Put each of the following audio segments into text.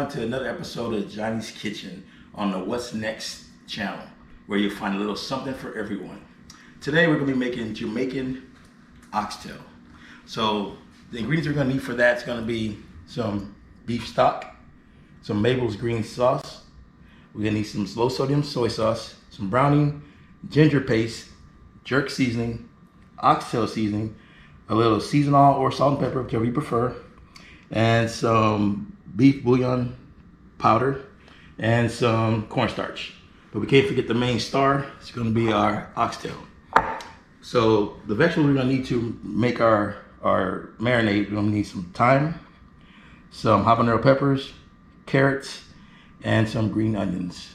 everyone to another episode of Johnny's Kitchen on the What's Next channel, where you'll find a little something for everyone. Today we're going to be making Jamaican Oxtail. So the ingredients we're going to need for that is going to be some beef stock, some Mabel's green sauce. We're going to need some low sodium soy sauce, some browning, ginger paste, jerk seasoning, oxtail seasoning, a little seasoned oil or salt and pepper, whichever you prefer, and some beef bouillon powder, and some cornstarch. But we can't forget the main star. It's going to be our oxtail. So the vegetables we're going to need to make our marinade, we're going to need some thyme, some habanero peppers, carrots, and some green onions.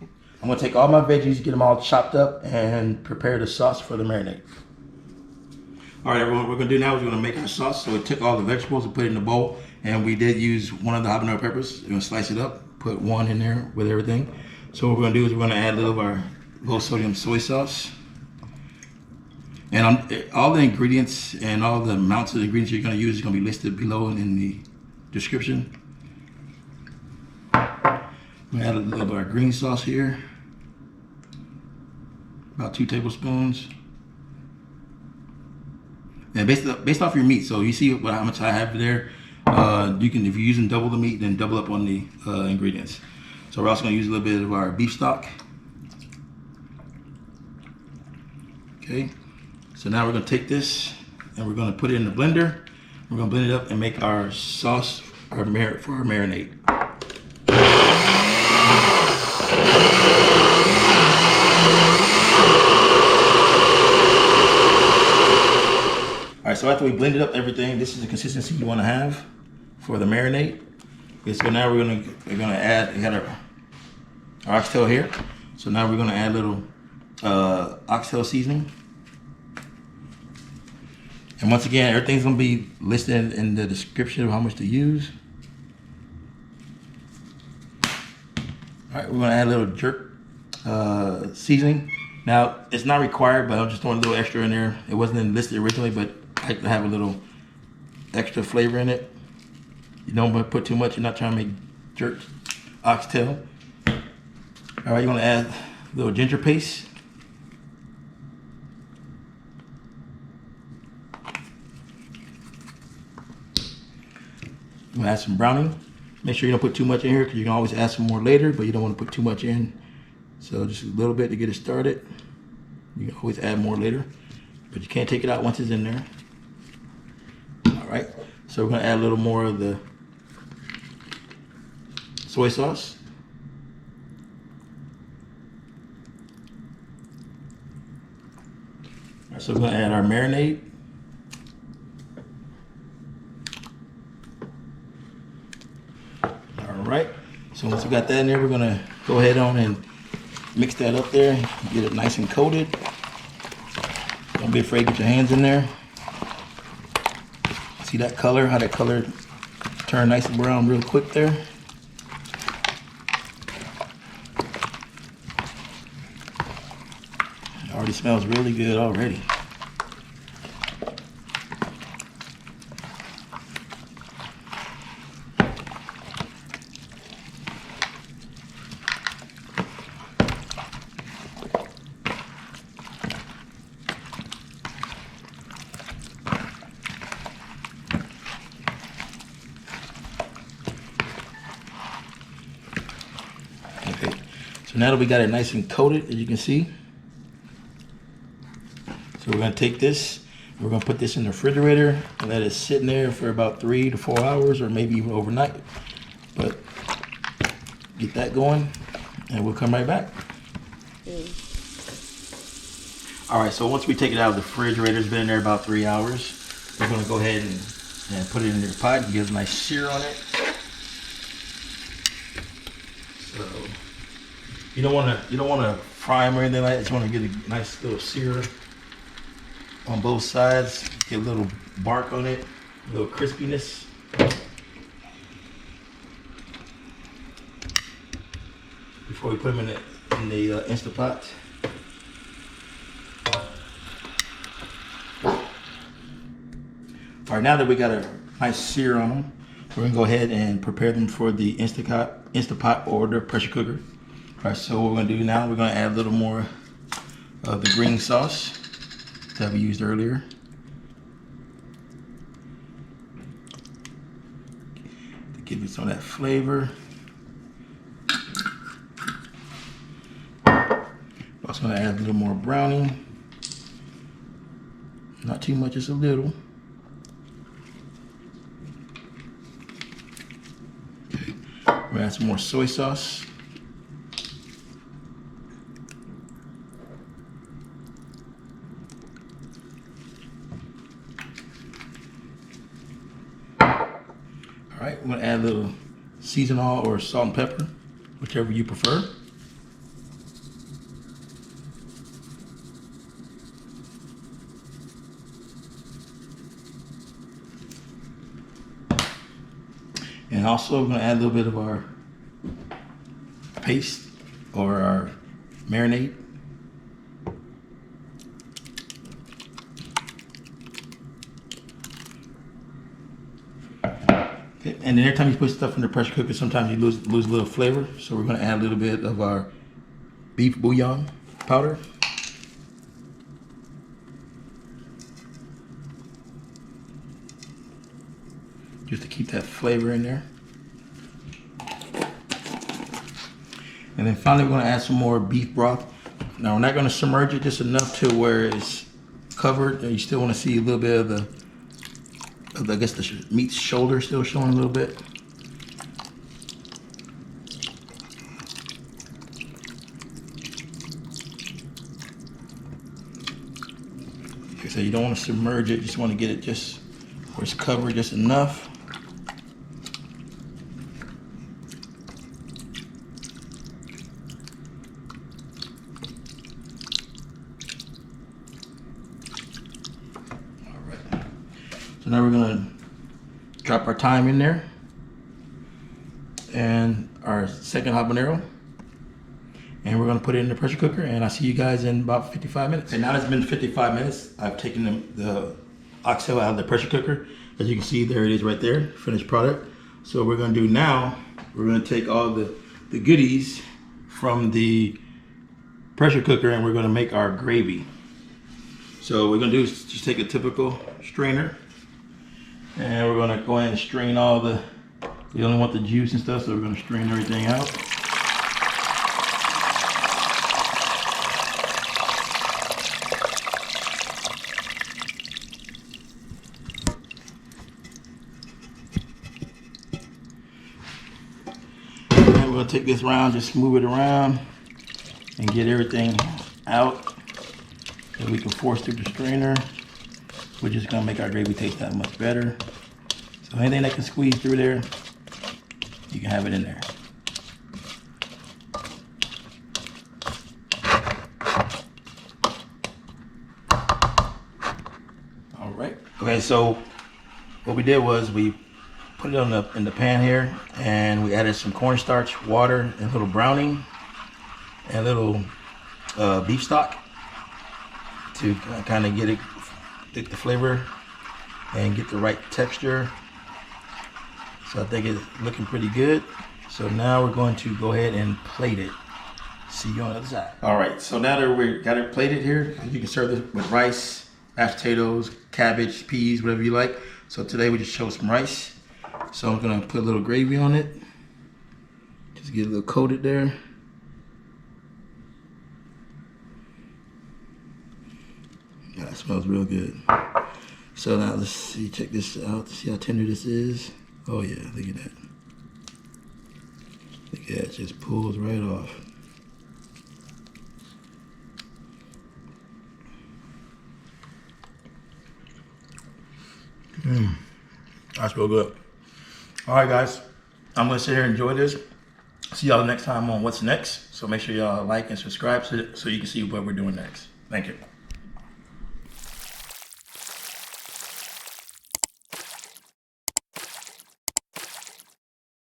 I'm going to take all my veggies, get them all chopped up, and prepare the sauce for the marinade. All right, everyone, what we're going to do now is we're going to make our sauce. So we took all the vegetables and put it in the bowl, and we did use one of the habanero peppers. We're going to slice it up, put one in there with everything. So what we're going to do is we're going to add a little of our low sodium soy sauce. And all the ingredients and all the amounts of the ingredients you're going to use is going to be listed below in the description. We add a little of our green sauce here, about 2 tablespoons. And based off your meat, so you see how much I have there. You can, if you're using double the meat, then double up on the ingredients. So we're also going to use a little bit of our beef stock. Okay. So now we're going to take this and we're going to put it in the blender. We're going to blend it up and make our sauce for our marinade. All right, so after we blended up everything, this is the consistency you want to have for the marinade. Okay, so now we're gonna add. We got our oxtail here. So now we're gonna add a little oxtail seasoning. And once again, everything's gonna be listed in the description of how much to use. All right, we're gonna add a little jerk seasoning. Now, it's not required, but I'm just throwing a little extra in there. It wasn't listed originally, but I like to have a little extra flavor in it. You don't want to put too much. You're not trying to make jerk oxtail. All right, you're gonna add a little ginger paste. I'm gonna add some browning. Make sure you don't put too much in here because you can always add some more later, but you don't want to put too much in. So just a little bit to get it started. You can always add more later, but you can't take it out once it's in there. All right, so we're gonna add a little more of the soy sauce. All right, so we're gonna add our marinade. All right, so once we got that in there, we're gonna go ahead on and mix that up there, get it nice and coated. Don't be afraid to get your hands in there. See that color, how that color turned nice and brown real quick there. It already smells really good already. Okay, so now that we got it nice and coated, as you can see, so we're gonna take this, we're gonna put this in the refrigerator and let it sit in there for about 3 to 4 hours, or maybe even overnight. But get that going, and we'll come right back. All right, so once we take it out of the refrigerator, it's been in there about 3 hours. We're gonna go ahead and put it in your pot and get a nice sear on it. So you don't wanna fry them or anything like that. You just wanna get a nice little sear on both sides. Get a little bark on it, a little crispiness. Before we put them in the Instant Pot. All right, now that we got a nice sear on them, We're gonna go ahead and prepare them for the Instapot or the pressure cooker. All right, so what we're gonna do now, we're gonna add a little more of the green sauce that we used earlier. To give it some of that flavor. Also gonna add a little more browning. Not too much, just a little. Okay. We're gonna add some more soy sauce. All right, I'm gonna add a little season oil or salt and pepper, whichever you prefer. And also we're gonna add a little bit of our paste or our marinade. Okay. And then every time you put stuff in the pressure cooker, sometimes you lose a little flavor. So we're gonna add a little bit of our beef bouillon powder. Just to keep that flavor in there. And then finally, we're gonna add some more beef broth. Now we're not gonna submerge it, just enough to where it's covered. You still wanna see a little bit of the I guess the meat's shoulder still showing a little bit. Okay, so you don't wanna submerge it, just wanna get it just where it's covered just enough. So now we're gonna drop our thyme in there and our second habanero, and we're gonna put it in the pressure cooker, and I'll see you guys in about 55 minutes. And now it's been 55 minutes. I've taken the oxtail out of the pressure cooker. As you can see, there it is right there, finished product. So what we're gonna do now, we're gonna take all the goodies from the pressure cooker and we're gonna make our gravy. So what we're gonna do is just take a typical strainer, and we're gonna go ahead and strain all we only want the juice and stuff, so we're gonna strain everything out. And we're gonna take this round, just move it around and get everything out that we can force through the strainer, which is gonna make our gravy taste that much better. So anything that can squeeze through there, you can have it in there. All right. Okay, so what we did was we put it in the pan here, and we added some cornstarch, water, and a little browning, and a little beef stock to kind of get the flavor and get the right texture. So I think it's looking pretty good. So now we're going to go ahead and plate it. See you on the other side. All right, so now that we got it plated here, you can serve this with rice, mashed potatoes, cabbage, peas, whatever you like. So today we just chose some rice. So I'm gonna put a little gravy on it. Just get a little coated there. Yeah, it smells real good. So now let's see, check this out, see how tender this is. Oh yeah, look at that. Look at that, it just pulls right off. That's real good. All right, guys, I'm gonna sit here and enjoy this. See y'all next time on What's Next. So make sure y'all like and subscribe so you can see what we're doing next. Thank you.